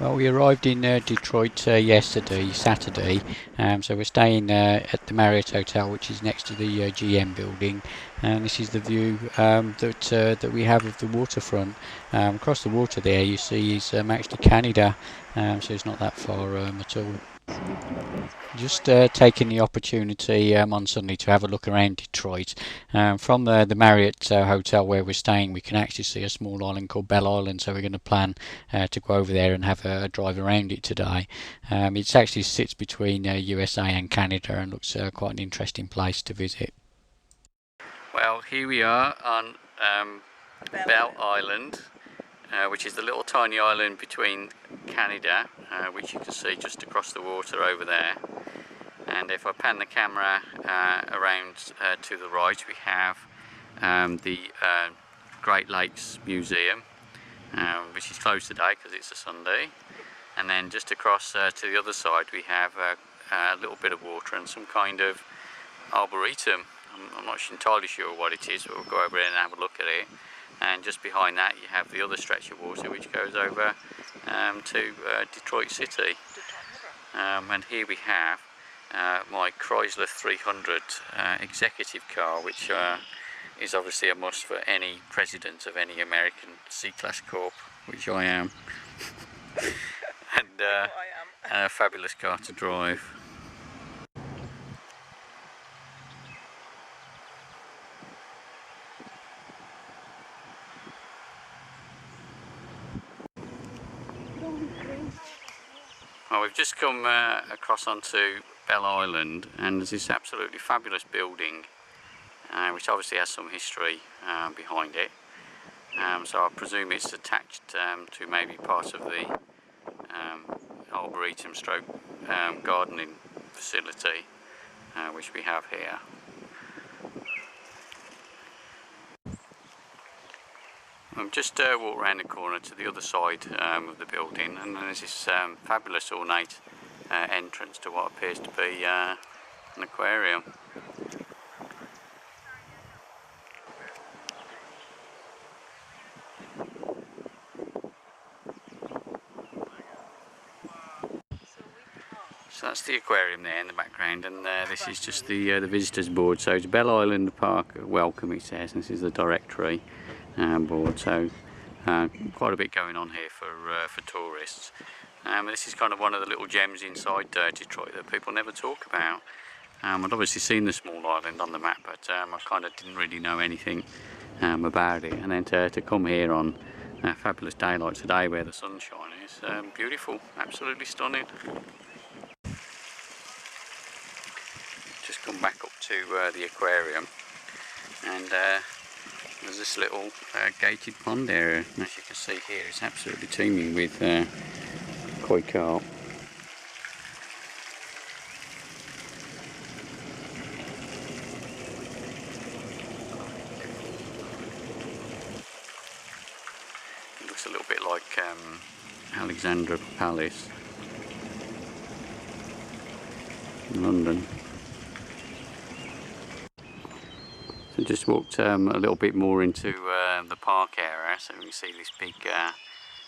Well, we arrived in Detroit yesterday, Saturday. So we're staying at the Marriott Hotel, which is next to the GM building, and this is the view that we have of the waterfront. Across the water there, you see is actually Canada, so it's not that far at all. Just taking the opportunity on Sunday to have a look around Detroit. From the Marriott hotel where we're staying, we can actually see a small island called Belle Island, so we're going to plan to go over there and have a drive around it today. It actually sits between USA and Canada and looks quite an interesting place to visit. Well, here we are on Belle Island, which is the little tiny island between Canada, which you can see just across the water over there. And if I pan the camera around to the right, we have the Great Lakes Museum, which is closed today because it's a Sunday. And then just across to the other side, we have a little bit of water and some kind of arboretum. I'm not entirely sure what it is, but we'll go over there and have a look at it. And just behind that, you have the other stretch of water which goes over to Detroit City. And here we have my Chrysler 300 executive car, which is obviously a must for any president of any American C-Class Corp, which I am. And a fabulous car to drive. Well, we've just come across onto Belle Island, and there's this absolutely fabulous building which obviously has some history behind it. So I presume it's attached to maybe part of the Arboretum stroke gardening facility which we have here. I've just walked around the corner to the other side of the building, and there's this fabulous ornate entrance to what appears to be an aquarium. So that's the aquarium there in the background, and this is just the visitors board. So it's Belle Island Park Welcome, it says, and this is the directory board. So quite a bit going on here for tourists. This is kind of one of the little gems inside Detroit that people never talk about. I'd obviously seen the small island on the map, but I kind of didn't really know anything about it. And then to come here on a fabulous day like today, where the sunshine is beautiful, absolutely stunning. Just come back up to the aquarium, and there's this little gated pond area, and as you can see here, it's absolutely teeming with koi carp. It looks a little bit like Alexandra Palace in London. So just walked a little bit more into the park area, so we can see this big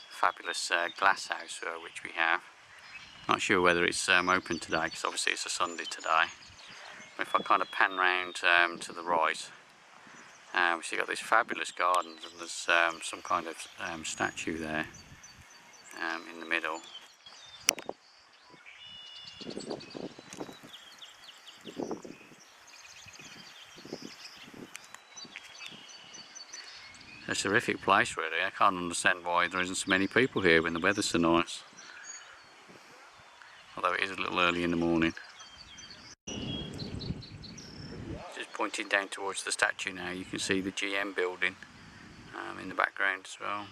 fabulous glass house which we have. Not sure whether it's open today, because obviously it's a Sunday today. But if I kind of pan round to the right, we see got this fabulous garden, and there's some kind of statue there in the middle. It's a terrific place really. I can't understand why there isn't so many people here when the weather's so nice. Although it is a little early in the morning. Just pointing down towards the statue now, you can see the GM building in the background as well.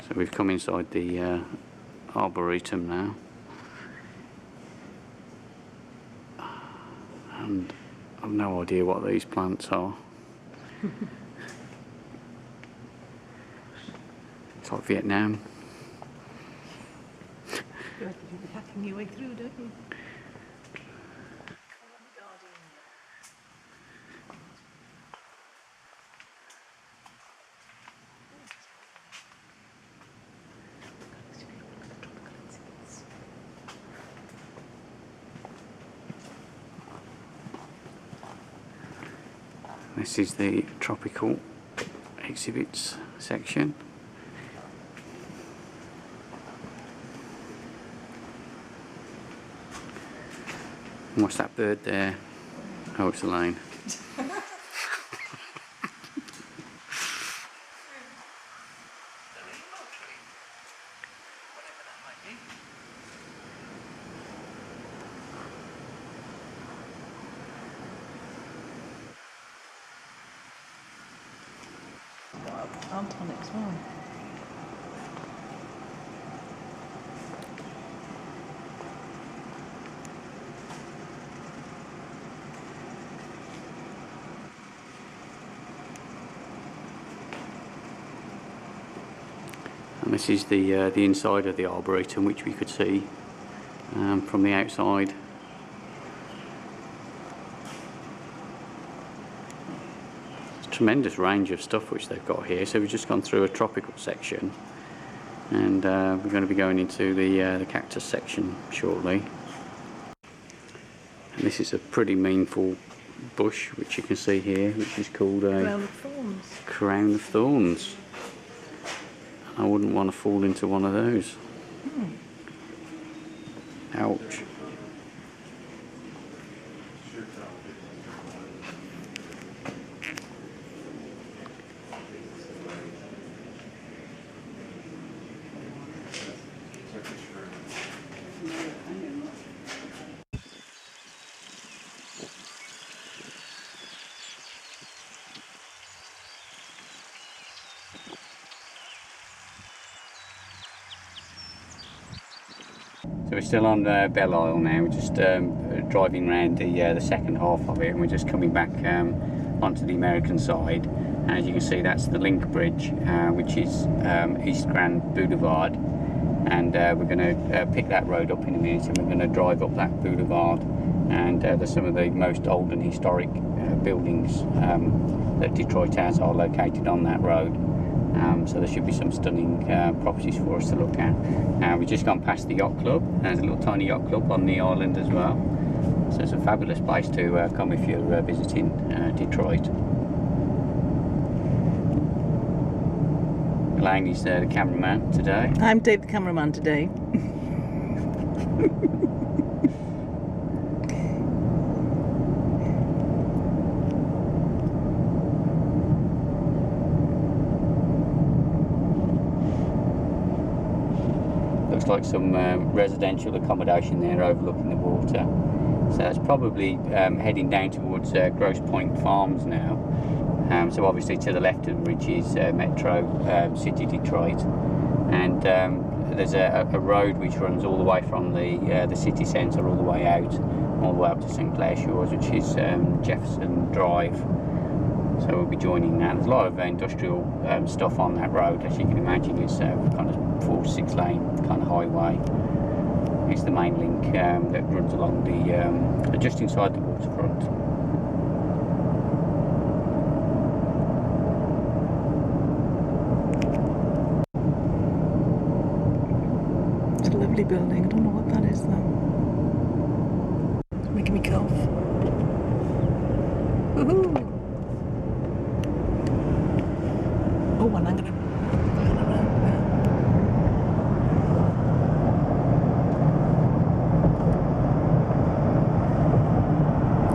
So we've come inside the Arboretum now. And I've no idea what these plants are. It's like Vietnam. You feel like you'll be hacking your way through, don't you? This is the tropical exhibits section. And what's that bird there? Oh, it's Elaine. Plant on it as well. And this is the inside of the Arboretum, which we could see from the outside. Tremendous range of stuff which they've got here. So we've just gone through a tropical section, and we're going to be going into the cactus section shortly. And this is a pretty meaningful bush which you can see here, which is called a Crown of thorns. crown of thorns. I wouldn't want to fall into one of those. Ouch. So we're still on Belle Isle now. We're just driving around the second half of it, and we're just coming back onto the American side. And as you can see, that's the link bridge, which is East Grand Boulevard, and we're going to pick that road up in a minute, and we're going to drive up that boulevard. And there's some of the most old and historic buildings that Detroit has are located on that road. So there should be some stunning properties for us to look at. We've just gone past the yacht club. There's a little tiny yacht club on the island as well. So it's a fabulous place to come if you're visiting Detroit. Elaine is the cameraman today. I'm Dave the cameraman today. Looks like some residential accommodation there overlooking the water. So that's probably heading down towards Grosse Pointe Farms now. So obviously to the left of the bridge is Metro City Detroit, and there's a road which runs all the way from the city centre all the way out, all the way up to St Clair Shores, which is Jefferson Drive. So we'll be joining that. There's a lot of industrial stuff on that road, as you can imagine. It's kind of 4-6 lane kind of highway. It's the main link that runs along the just inside the waterfront. It's a lovely building. I don't know what that is though. It's making me cough. Woohoo! Oh, and I'm gonna pan around there.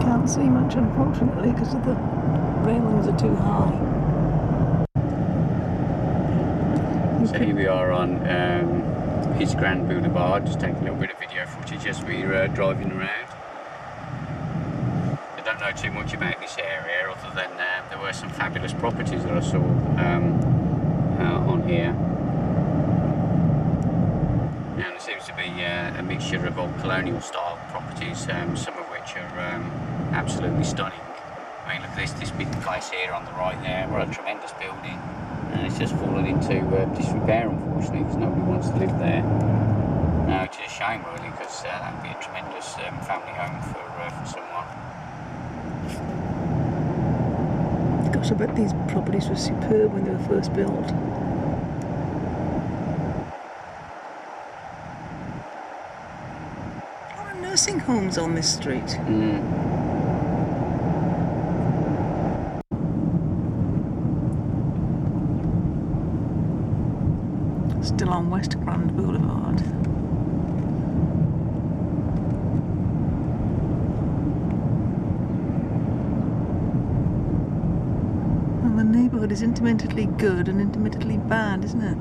Can't see much, unfortunately, because the railings are too high. So here we are on East Grand Boulevard, just taking a little bit of video footage as we're driving around. I don't know too much about this area, other than there were some fabulous properties that I saw on here. And there seems to be a mixture of old colonial style properties, some of which are absolutely stunning. I mean, look at this big place here on the right there. What a tremendous building, and it's just fallen into disrepair, unfortunately, because nobody wants to live there. Which is a shame, really, because that would be a tremendous family home for someone. Gosh, I bet these properties were superb when they were first built. A lot of nursing homes on this street. Still on West Grand Boulevard. Well, the neighbourhood is intermittently good and intermittently bad, isn't it?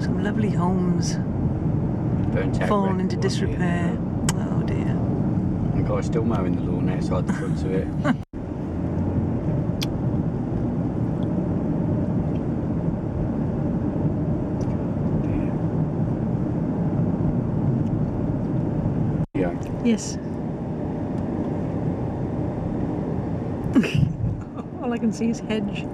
Some lovely homes fallen into disrepair. Oh dear. The guy's still mowing the lawn outside the front of it. Yeah. Yes. All I can see is hedge.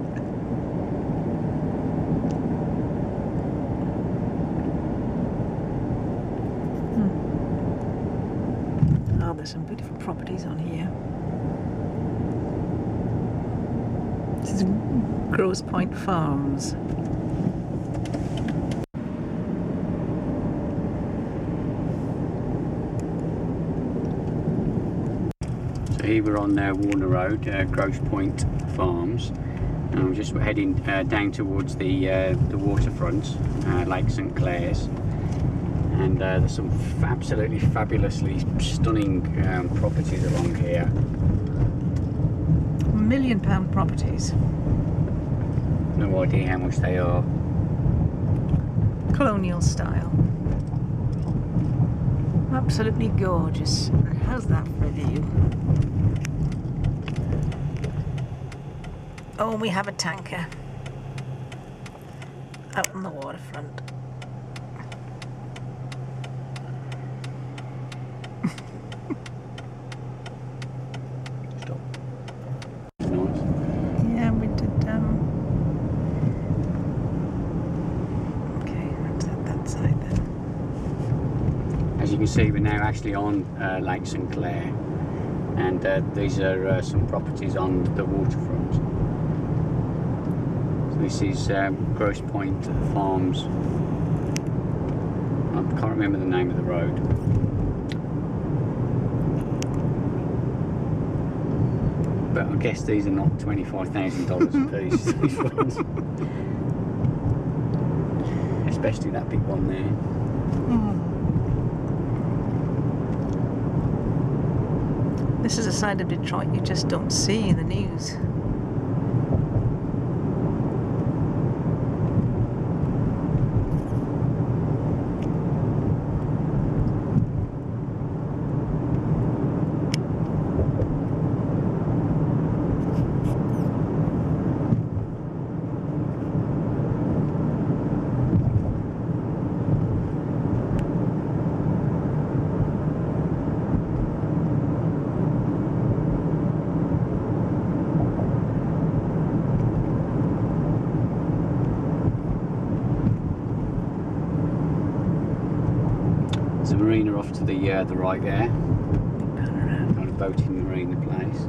Oh, there's some beautiful properties on here. This is Grosse Pointe Farms. So here we're on Warner Road, Grosse Pointe Farms, and I'm just heading down towards the waterfront, Lake St Clair's, and there's some absolutely fabulously stunning properties along here. £1 million properties. No idea how much they are. Colonial style. Absolutely gorgeous. How's that for a view? Oh, we have a tanker out on the waterfront. Stop. It's nice. Yeah, we did. Okay, let's hit that side then. As you can see, we're now actually on Lake St Clair, and these are some properties on the waterfront. So this is Grosse Pointe Farms. I can't remember the name of the road. But I guess these are not $25,000 a piece, these ones. Especially that big one there. This is a side of Detroit you just don't see in the news. There's a marina off to the right there. Panorama. Kind of boating marina place.